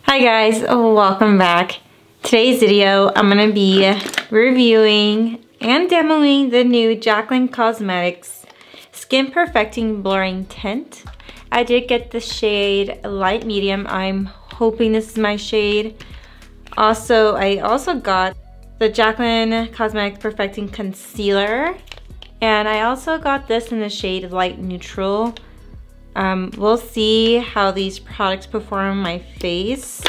Hi guys, welcome back. Today's video, I'm gonna be reviewing and demoing the new Jaclyn Cosmetics Skin Perfecting Blurring Tint. I did get the shade light medium. I'm hoping this is my shade. I also got the Jaclyn Cosmetics Perfecting Concealer, and I also got this in the shade light neutral. We'll see how these products perform on my face.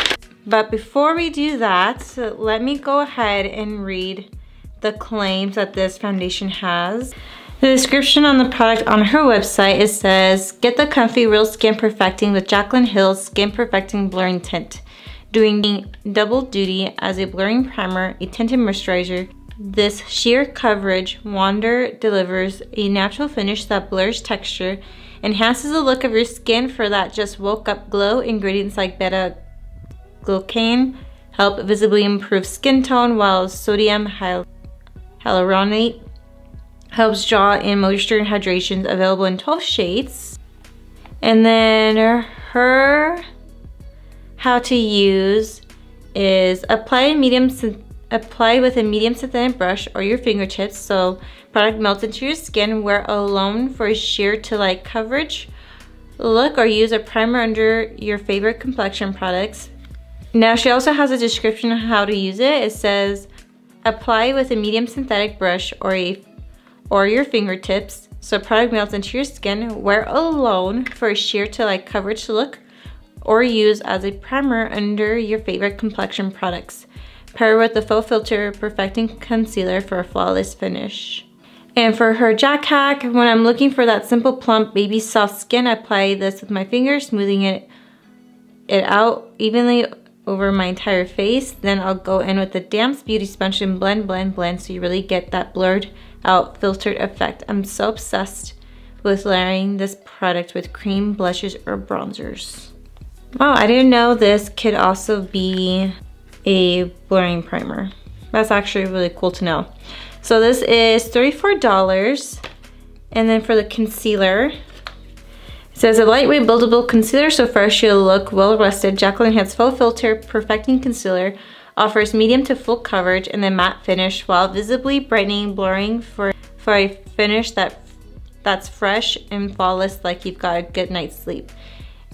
But before we do that, let me go ahead and read the claims that this foundation has. The description on the product on her website, it says, get the comfy real skin perfecting with Jaclyn Hill's Skin Perfecting Blurring Tint. Doing double duty as a blurring primer, a tinted moisturizer, this sheer coverage wonder delivers a natural finish that blurs texture, enhances the look of your skin for that just woke up glow. Ingredients like beta-glucan help visibly improve skin tone, while sodium hyaluronate helps draw in moisture and hydration, available in 12 shades. And then her how to use is apply with a medium synthetic brush or your fingertips so product melts into your skin. Wear alone for a sheer to light coverage look, or use a primer under your favorite complexion products. Now she also has a description of how to use it. It says apply with a medium synthetic brush or your fingertips so product melts into your skin. Wear alone for a sheer to light coverage look, or use as a primer under your favorite complexion products. Pair with the Faux Filter Perfecting Concealer for a flawless finish. And for her Jack hack, when I'm looking for that simple, plump, baby soft skin, I apply this with my fingers, smoothing it out evenly over my entire face. Then I'll go in with the Damps Beauty Sponge and blend so you really get that blurred out filtered effect. I'm so obsessed with layering this product with cream blushes or bronzers. Oh, I didn't know this could also be a blurring primer. That's actually really cool to know. So this is $34. And then for the concealer, it says a lightweight buildable concealer so fresh you'll look well rested. Jaclyn Hill's Faux Filter Perfecting Concealer offers medium to full coverage and then matte finish while visibly brightening blurring for a finish that's fresh and flawless, like you've got a good night's sleep.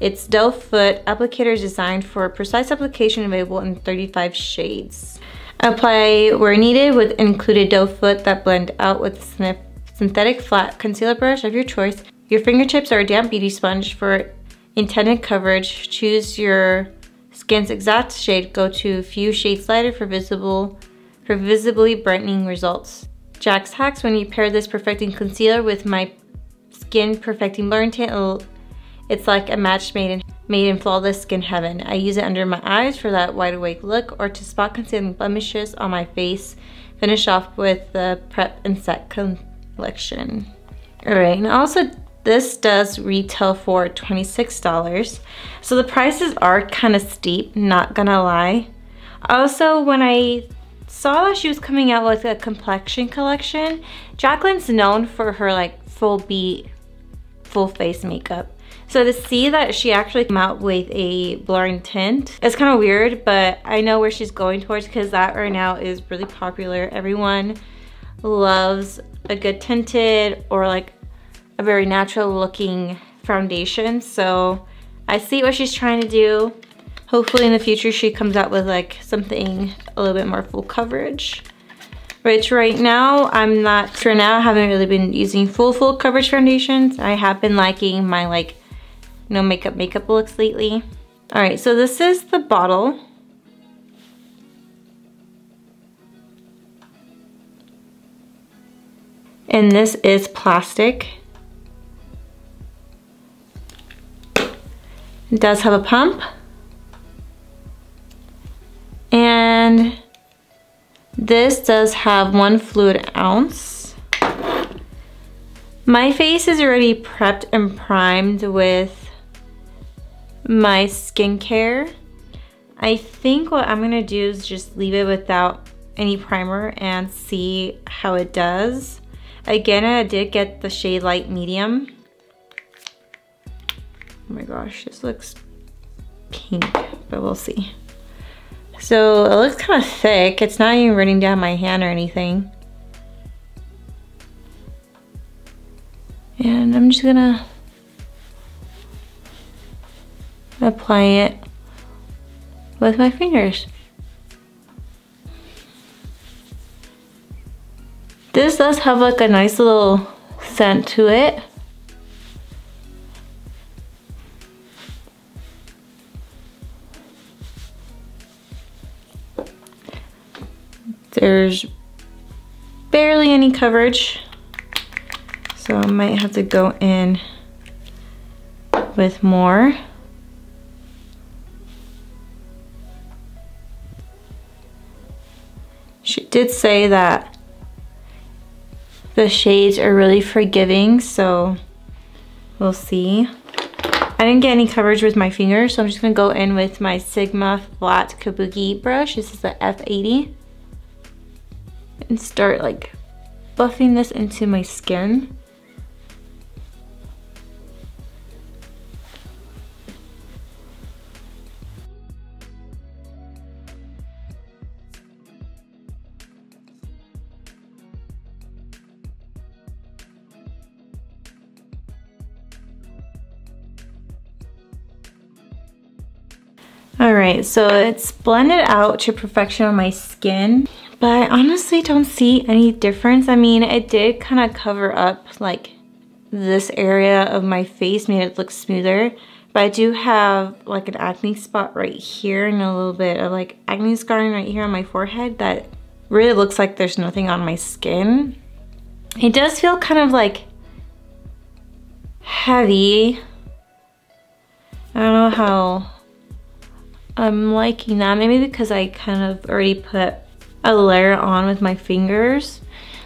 Its doe foot applicator is designed for precise application, available in 35 shades. Apply where needed with included doe foot that blend out with synthetic flat concealer brush of your choice. Your fingertips or a damp beauty sponge for intended coverage. Choose your skin's exact shade. Go to a few shades lighter for visibly brightening results. Jack's hacks: when you pair this perfecting concealer with my Skin Perfecting Blurring Tint, it's like a match made in flawless skin heaven. I use it under my eyes for that wide awake look, or to spot concealing blemishes on my face. Finish off with the Prep and Set collection. All right, and also this does retail for $26. So the prices are kind of steep, not gonna lie. Also, when I saw that she was coming out with a complexion collection, Jaclyn's known for her like full face makeup. So to see that she actually came out with a blurring tint, it's kind of weird, but I know where she's going towards, because that right now is really popular. Everyone loves a good tinted or like a very natural looking foundation. So I see what she's trying to do. Hopefully in the future she comes out with like something a little bit more full coverage. Which right now, I'm not sure now. I haven't really been using full coverage foundations. I have been liking my like no makeup looks lately. All right, so this is the bottle. And this is plastic. It does have a pump. And this does have 1 fluid ounce. My face is already prepped and primed with my skincare. I think what I'm gonna do is just leave it without any primer and see how it does. Again, I did get the shade light medium. Oh my gosh, this looks pink, but we'll see. So it looks kind of thick. It's not even running down my hand or anything. And I'm just gonna apply it with my fingers. This does have like a nice little scent to it. There's barely any coverage, so I might have to go in with more. She did say that the shades are really forgiving, so we'll see. I didn't get any coverage with my fingers, so I'm just gonna go in with my Sigma Flat Kabuki brush. This is the F80. And start like buffing this into my skin. All right, so it's blended out to perfection on my skin, but I honestly don't see any difference. I mean, it did kind of cover up like this area of my face, made it look smoother, but I do have like an acne spot right here and a little bit of like acne scarring right here on my forehead that really looks like there's nothing on my skin. It does feel kind of like heavy. I don't know how I'm liking that, maybe because I kind of already put a layer on with my fingers.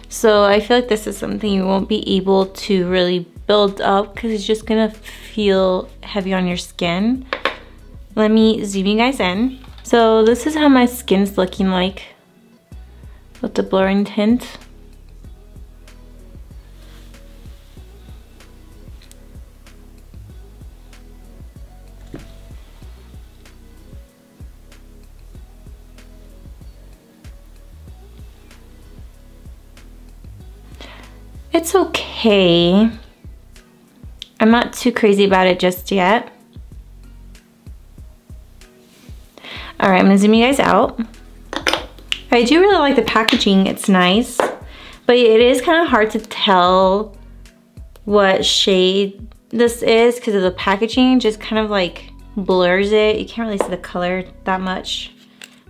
So I feel like this is something you won't be able to really build up because it's just gonna feel heavy on your skin. Let me zoom you guys in. So this is how my skin's looking like with the blurring tint. It's okay. I'm not too crazy about it just yet. All right, I'm gonna zoom you guys out. I do really like the packaging, it's nice, but it is kind of hard to tell what shade this is because of the packaging, just kind of like blurs it. You can't really see the color that much.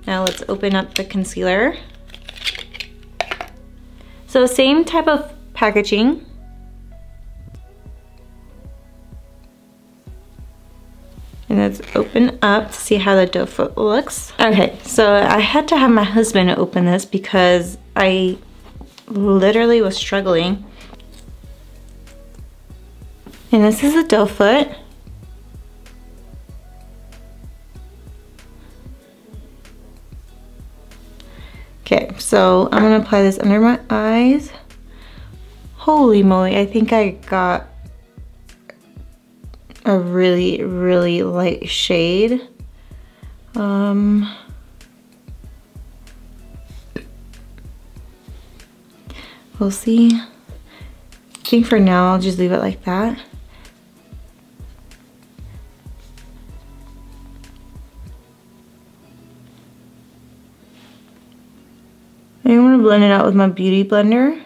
Now let's open up the concealer. So same type of packaging. And let's open up to see how the doe foot looks. Okay, so I had to have my husband open this because I literally was struggling. And this is the doe foot. Okay, so I'm gonna apply this under my eyes. Holy moly, I think I got a really, really light shade. We'll see. I think for now I'll just leave it like that. I'm gonna blend it out with my beauty blender.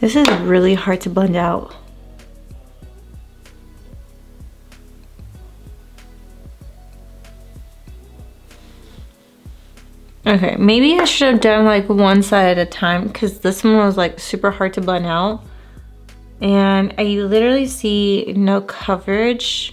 This is really hard to blend out. Okay, maybe I should have done like one side at a time because this one was like super hard to blend out. And I literally see no coverage.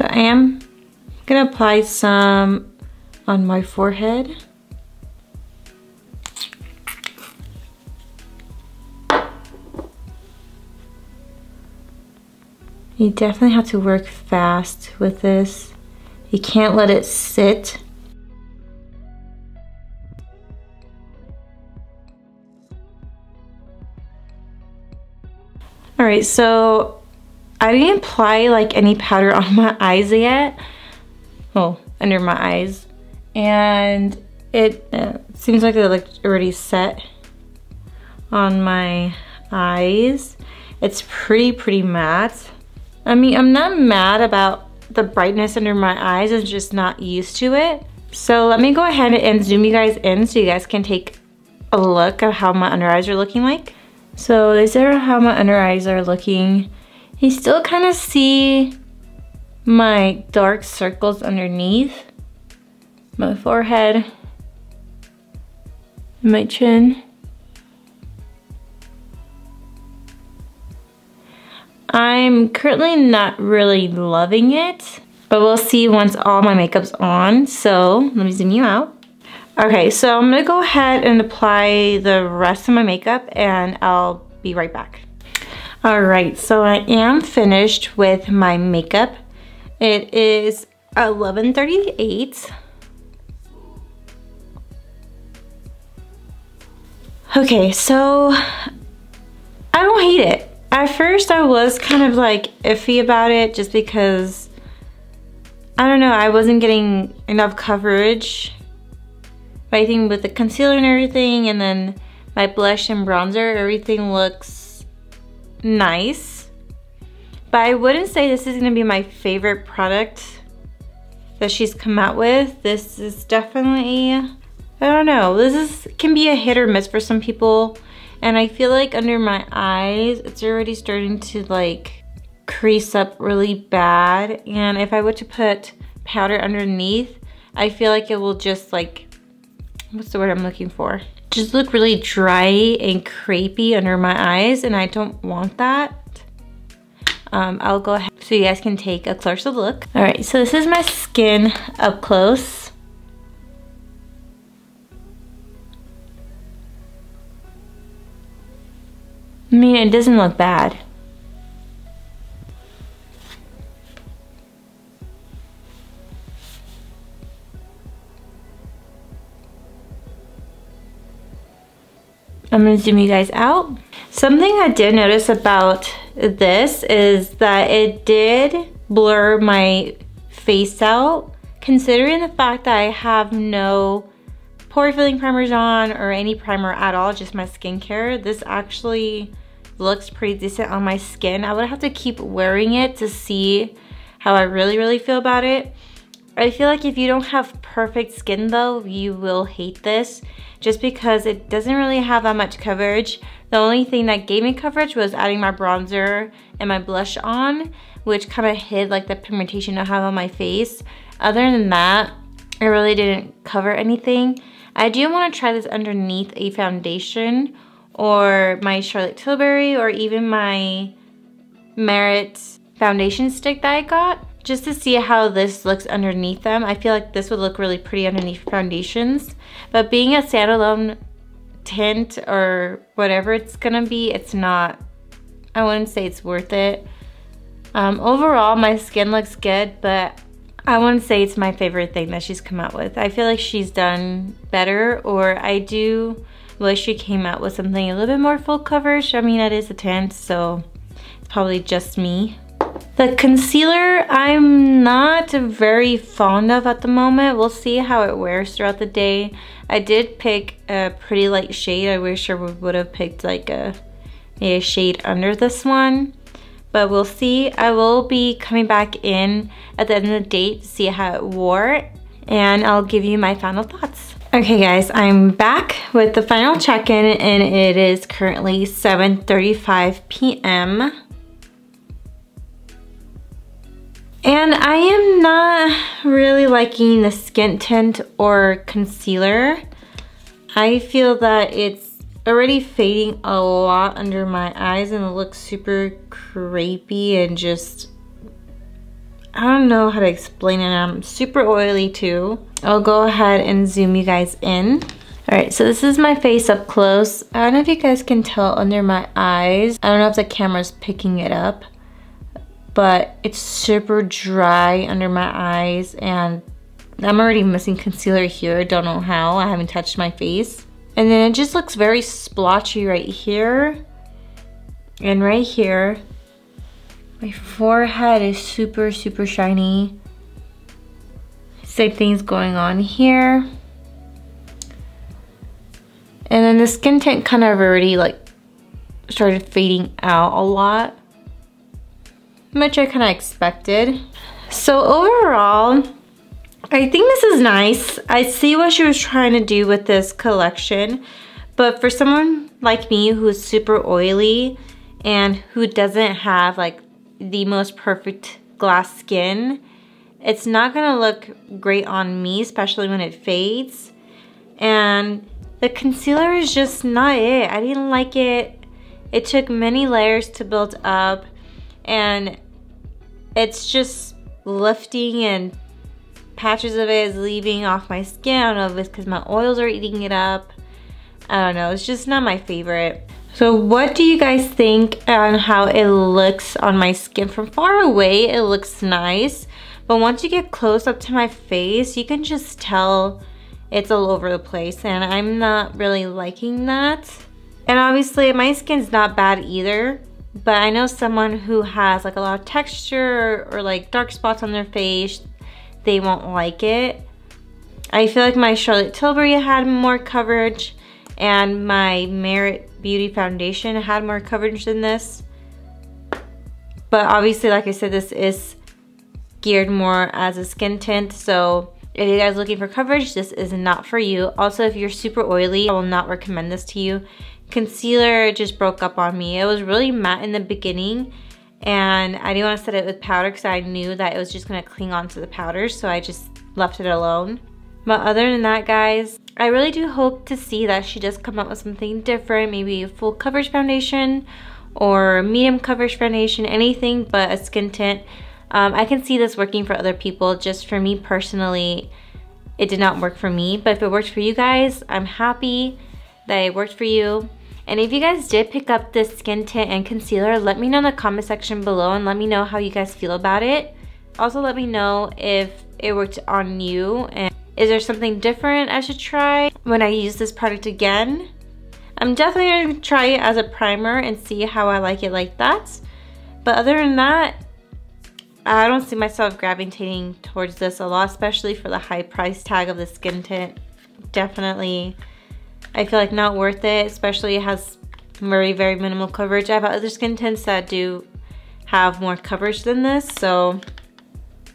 So I am gonna apply some on my forehead. You definitely have to work fast with this. You can't let it sit. All right, so I didn't apply like any powder on my eyes yet. Oh, under my eyes. And it seems like it already set on my eyes. It's pretty matte. I mean, I'm not mad about the brightness under my eyes, I'm just not used to it. So let me go ahead and zoom you guys in so you guys can take a look at how my under eyes are looking like. So these are how my under eyes are looking. You still kind of see my dark circles underneath my forehead, my chin. I'm currently not really loving it, but we'll see once all my makeup's on. So let me zoom you out. Okay, so I'm gonna go ahead and apply the rest of my makeup and I'll be right back. All right, so I am finished with my makeup. It is 11:38. Okay, so I don't hate it. At first I was kind of like iffy about it just because, I don't know, I wasn't getting enough coverage. But I think with the concealer and everything, and then my blush and bronzer, everything looks nice. But I wouldn't say this is gonna be my favorite product that she's come out with. This is definitely, I don't know, can be a hit or miss for some people. And I feel like under my eyes, it's already starting to like crease up really bad. And if I were to put powder underneath, I feel like it will just like, what's the word I'm looking for? Just look really dry and crepey under my eyes, and I don't want that. I'll go ahead so you guys can take a closer look. All right, so this is my skin up close. I mean, it doesn't look bad. I'm gonna zoom you guys out. Something I did notice about this is that it did blur my face out, considering the fact that I have no pore filling primers on or any primer at all, just my skincare. This actually looks pretty decent on my skin. I would have to keep wearing it to see how I really feel about it. I feel like if you don't have perfect skin though, you will hate this just because it doesn't really have that much coverage. The only thing that gave me coverage was adding my bronzer and my blush on, which kind of hid like the pigmentation I have on my face. Other than that, it really didn't cover anything. I do want to try this underneath a foundation or my Charlotte Tilbury or even my Merit foundation stick that I got, just to see how this looks underneath them. I feel like this would look really pretty underneath foundations, but being a standalone tint or whatever it's gonna be, it's not, I wouldn't say it's worth it. Overall, my skin looks good, but I wouldn't say it's my favorite thing that she's come out with. I feel like she's done better, or I do wish she came out with something a little bit more full coverage. I mean, it is a tint, so it's probably just me. The concealer, I'm not very fond of at the moment. We'll see how it wears throughout the day. I did pick a pretty light shade. I wish I would have picked like maybe a shade under this one, but we'll see. I will be coming back in at the end of the day to see how it wore, and I'll give you my final thoughts. Okay guys, I'm back with the final check-in, and it is currently 7:35 p.m. And I am not really liking the skin tint or concealer. I feel that it's already fading a lot under my eyes and it looks super crepey and just, I don't know how to explain it. I'm super oily too. I'll go ahead and zoom you guys in. All right, so this is my face up close. I don't know if you guys can tell under my eyes. I don't know if the camera's picking it up, but it's super dry under my eyes, and I'm already missing concealer here. Don't know how, I haven't touched my face. And then it just looks very splotchy right here and right here. My forehead is super, super shiny. Same thing's going on here. And then the skin tint kind of already like started fading out a lot, which I kind of expected. So overall, I think this is nice. I see what she was trying to do with this collection, but for someone like me who is super oily and who doesn't have like the most perfect glass skin, it's not gonna look great on me, especially when it fades. And the concealer is just not it. I didn't like it. It took many layers to build up, and it's just lifting, and patches of it is leaving off my skin. I don't know if it's because my oils are eating it up. I don't know, it's just not my favorite. So what do you guys think on how it looks on my skin? From far away, it looks nice, but once you get close up to my face, you can just tell it's all over the place, and I'm not really liking that. And obviously my skin's not bad either, but I know someone who has like a lot of texture or like dark spots on their face, they won't like it. I feel like my Charlotte Tilbury had more coverage, and my Merit Beauty foundation had more coverage than this. But obviously, like I said, this is geared more as a skin tint, so if you guys are looking for coverage, this is not for you. Also, if you're super oily, I will not recommend this to you. Concealer just broke up on me. It was really matte in the beginning, and I didn't want to set it with powder because I knew that it was just going to cling onto the powder, so I just left it alone. But other than that, guys, I really do hope to see that she does come up with something different, maybe a full coverage foundation or medium coverage foundation, anything but a skin tint. I can see this working for other people. Just for me personally, it did not work for me, but if it worked for you guys, I'm happy that it worked for you. And if you guys did pick up this skin tint and concealer, let me know in the comment section below and let me know how you guys feel about it. Also, let me know if it worked on you, and is there something different I should try when I use this product again. I'm definitely going to try it as a primer and see how I like it like that. But other than that, I don't see myself gravitating towards this a lot, especially for the high price tag of the skin tint. Definitely, I feel like not worth it, especially it has very, very minimal coverage. I have other skin tints that do have more coverage than this, so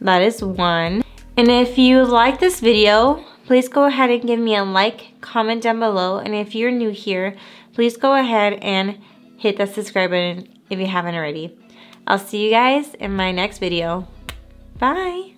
that is one. And if you like this video, please go ahead and give me a like, comment down below, and if you're new here, please go ahead and hit that subscribe button if you haven't already. I'll see you guys in my next video. Bye!